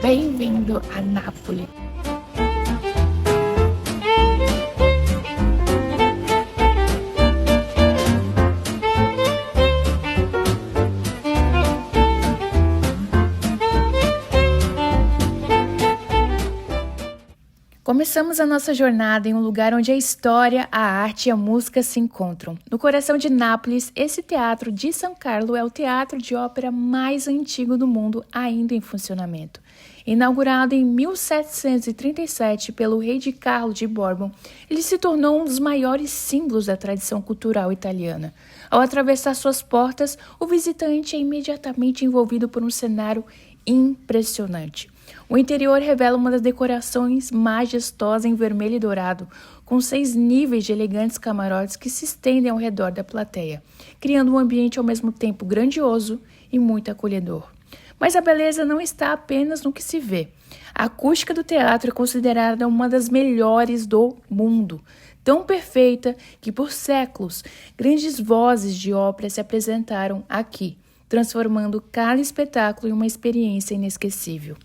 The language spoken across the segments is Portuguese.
Bem-vindo a Nápoles. Começamos a nossa jornada em um lugar onde a história, a arte e a música se encontram. No coração de Nápoles, esse teatro de São Carlo é o teatro de ópera mais antigo do mundo, ainda em funcionamento. Inaugurado em 1737 pelo rei de Carlo de Bourbon, ele se tornou um dos maiores símbolos da tradição cultural italiana. Ao atravessar suas portas, o visitante é imediatamente envolvido por um cenário impressionante. O interior revela uma das decorações majestosas em vermelho e dourado, com 6 níveis de elegantes camarotes que se estendem ao redor da plateia, criando um ambiente ao mesmo tempo grandioso e muito acolhedor. Mas a beleza não está apenas no que se vê. A acústica do teatro é considerada uma das melhores do mundo, tão perfeita que por séculos grandes vozes de ópera se apresentaram aqui, transformando cada espetáculo em uma experiência inesquecível.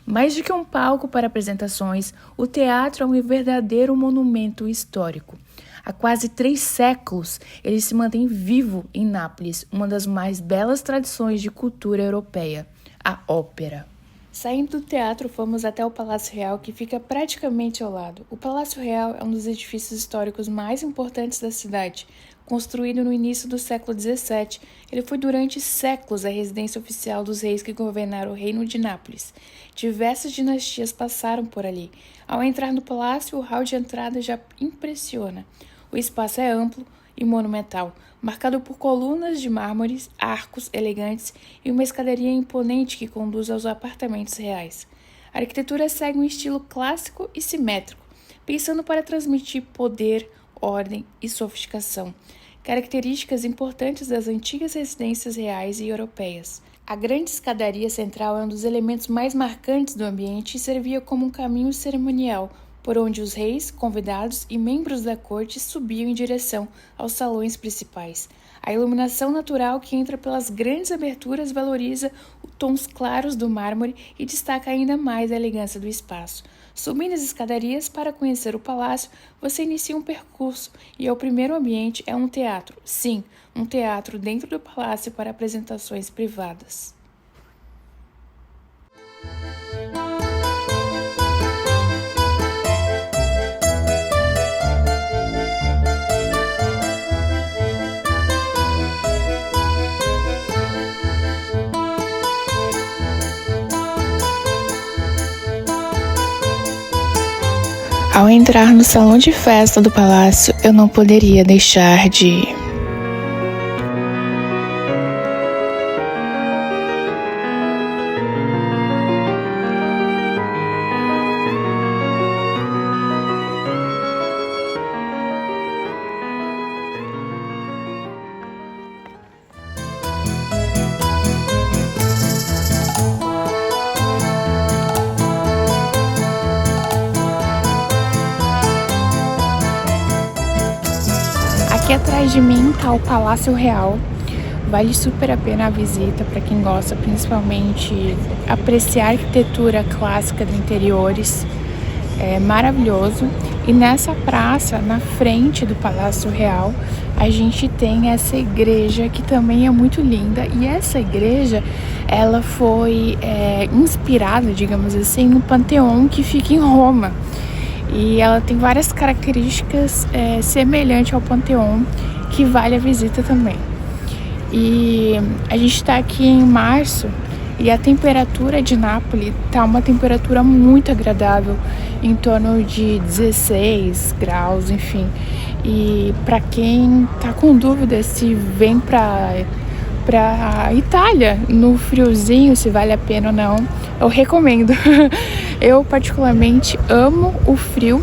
Mais do que um palco para apresentações, o teatro é um verdadeiro monumento histórico. Há quase 3 séculos, ele se mantém vivo em Nápoles, uma das mais belas tradições de cultura europeia, a ópera. Saindo do teatro, fomos até o Palácio Real, que fica praticamente ao lado. O Palácio Real é um dos edifícios históricos mais importantes da cidade. Construído no início do século XVII, ele foi durante séculos a residência oficial dos reis que governaram o Reino de Nápoles. Diversas dinastias passaram por ali. Ao entrar no palácio, o hall de entrada já impressiona. O espaço é amplo e monumental, marcado por colunas de mármore, arcos elegantes e uma escadaria imponente que conduz aos apartamentos reais. A arquitetura segue um estilo clássico e simétrico, pensando para transmitir poder, ordem e sofisticação, características importantes das antigas residências reais e europeias. A grande escadaria central é um dos elementos mais marcantes do ambiente e servia como um caminho cerimonial, por onde os reis, convidados e membros da corte subiam em direção aos salões principais. A iluminação natural que entra pelas grandes aberturas valoriza os tons claros do mármore e destaca ainda mais a elegância do espaço. Subindo as escadarias para conhecer o palácio, você inicia um percurso e o primeiro ambiente é um teatro. Sim, um teatro dentro do palácio para apresentações privadas. Ao entrar no salão de festa do palácio, eu não poderia deixar de Aqui atrás de mim está o Palácio Real. Vale super a pena a visita para quem gosta, principalmente apreciar a arquitetura clássica de interiores. É maravilhoso. E nessa praça, na frente do Palácio Real, a gente tem essa igreja que também é muito linda. E essa igreja, ela foi inspirada, digamos assim, no Panteão que fica em Roma. E ela tem várias características semelhantes ao Panteão, que vale a visita também. E a gente está aqui em março e a temperatura de Nápoles está uma temperatura muito agradável, em torno de 16 graus, enfim. E para quem está com dúvida se vem para Itália no friozinho, se vale a pena ou não, eu recomendo. Eu particularmente amo o frio,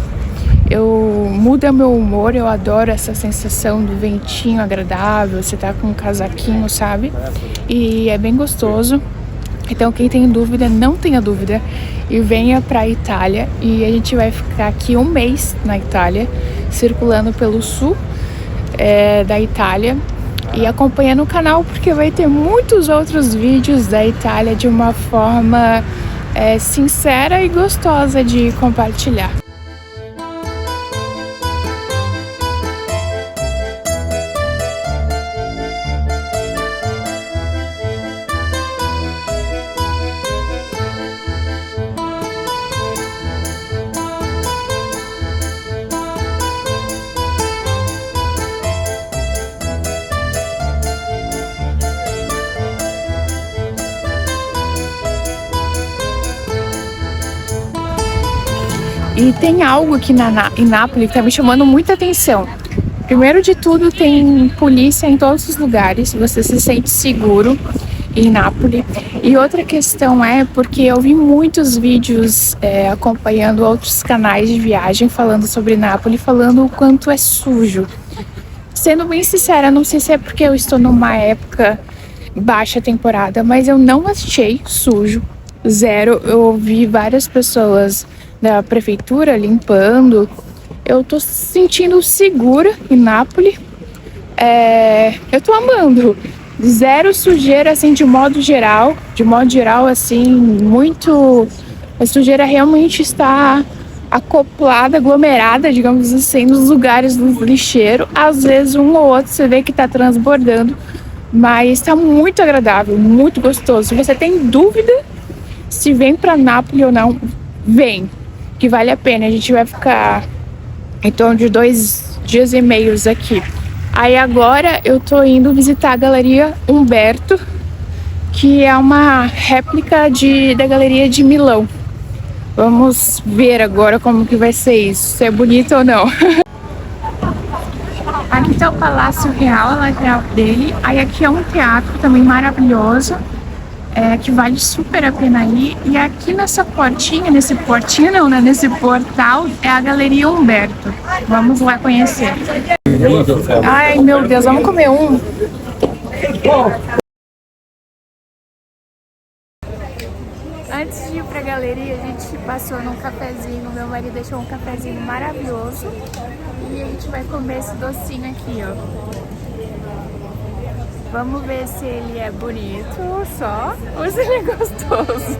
muda meu humor, eu adoro essa sensação do ventinho agradável, você tá com um casaquinho, sabe? E é bem gostoso. Então quem tem dúvida, não tenha dúvida e venha pra Itália. E a gente vai ficar aqui um mês na Itália, circulando pelo sul da Itália. E acompanhando o canal, porque vai ter muitos outros vídeos da Itália de uma forma sincera e gostosa de compartilhar. E tem algo aqui em Nápoles que tá me chamando muita atenção. Primeiro de tudo, tem polícia em todos os lugares, você se sente seguro em Nápoles. E outra questão é porque eu vi muitos vídeos acompanhando outros canais de viagem falando sobre Nápoles, falando o quanto é sujo. Sendo bem sincera, não sei se é porque eu estou numa época baixa temporada, mas eu não achei sujo, zero. Eu ouvi várias pessoas da prefeitura limpando. Eu tô se sentindo segura em Nápoles. Eu tô amando. Zero sujeira, assim, de modo geral. De modo geral, assim, muito... A sujeira realmente está acoplada, aglomerada, digamos assim, nos lugares do lixeiro. Às vezes, um ou outro você vê que tá transbordando. Mas tá muito agradável, muito gostoso. Se você tem dúvida se vem pra Nápoles ou não, vem. Que vale a pena. A gente vai ficar em torno de 2 dias e meio aqui. Aí agora eu tô indo visitar a Galeria Umberto, que é uma réplica da Galeria de Milão. Vamos ver agora como que vai ser isso, se é bonito ou não. Aqui tá o Palácio Real, a lateral dele. Aí aqui é um teatro também maravilhoso, que vale super a pena ir. E aqui nessa portinha, nesse portal, é a Galeria Umberto. Vamos lá conhecer. Ai, meu Deus, vamos comer um. Antes de ir pra galeria, a gente passou num cafezinho. Meu marido deixou um cafezinho maravilhoso. E a gente vai comer esse docinho aqui, ó. Vamos ver se ele é bonito só ou se ele é gostoso.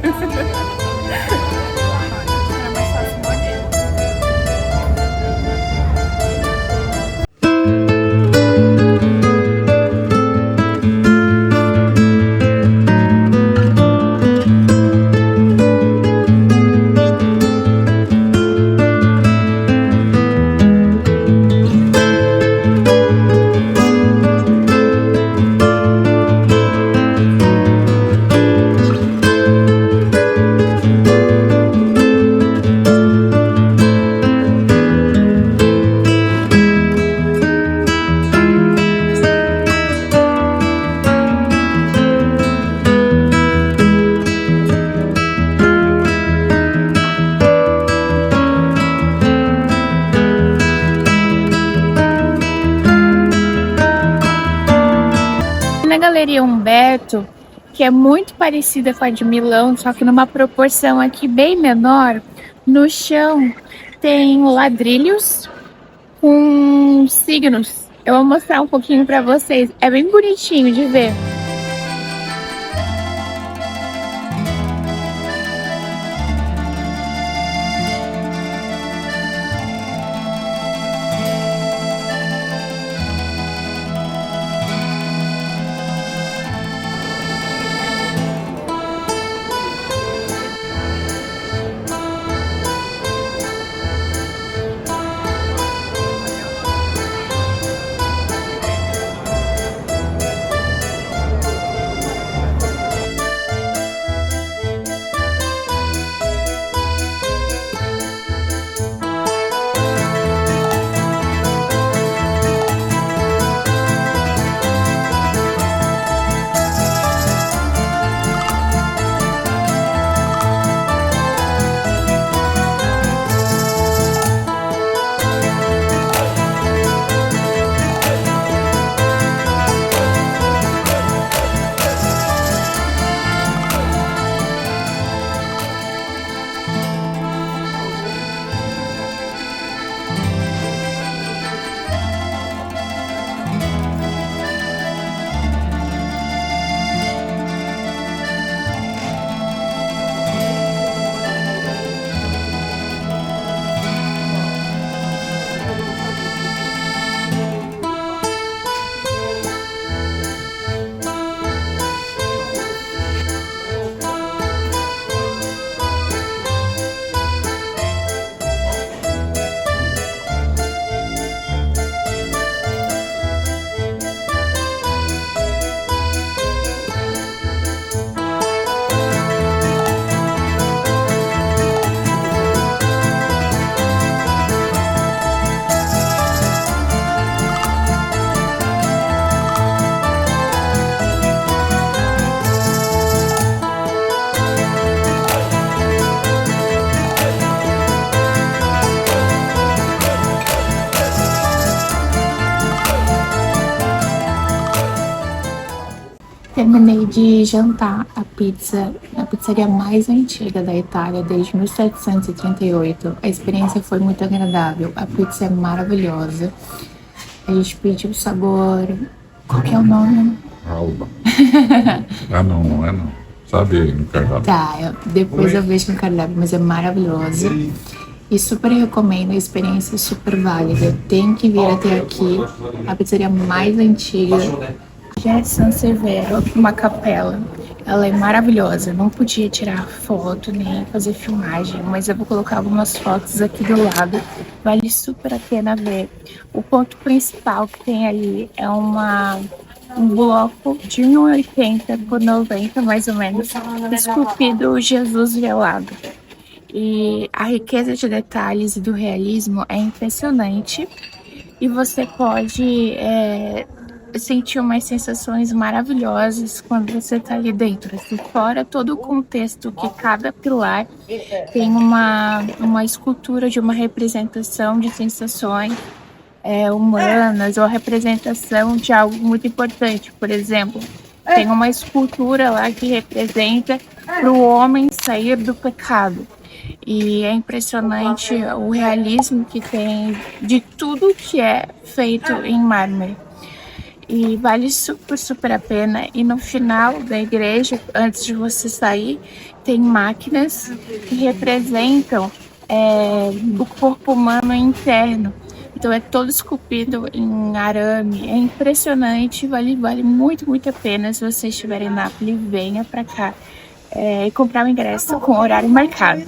Na Galeria Umberto, que é muito parecida com a de Milão, só que numa proporção aqui bem menor, no chão tem ladrilhos com signos. Eu vou mostrar um pouquinho pra vocês, é bem bonitinho de ver. terminei de jantar a pizza na pizzaria mais antiga da Itália, desde 1738. A experiência foi muito agradável. A pizza é maravilhosa. A gente pediu o sabor. Qual que é o nome? Alba. Ah, não, não é não. Sabe aí no cardápio. Tá, depois eu vejo no cardápio, mas é maravilhosa. E super recomendo, a experiência é super válida. Tem que vir até aqui, a pizzaria mais antiga. Já é San Severo, uma capela. Ela é maravilhosa. Não podia tirar foto nem fazer filmagem, mas eu vou colocar algumas fotos aqui do lado. Vale super a pena ver. O ponto principal que tem ali é um bloco de 1,80 por 90, mais ou menos, esculpido Jesus velado. E a riqueza de detalhes e do realismo é impressionante. E você pode sentir umas sensações maravilhosas quando você está ali dentro. Assim, fora todo o contexto que cada pilar tem uma escultura de uma representação de sensações humanas ou representação de algo muito importante. Por exemplo, tem uma escultura lá que representa para o homem sair do pecado. E é impressionante o realismo que tem de tudo que é feito em mármore. E vale super a pena. E no final da igreja, antes de você sair, tem máquinas que representam o corpo humano interno. Então é todo esculpido em arame. É impressionante, vale muito a pena. Se você estiver em Nápoles, venha para cá e comprar o ingresso com horário marcado.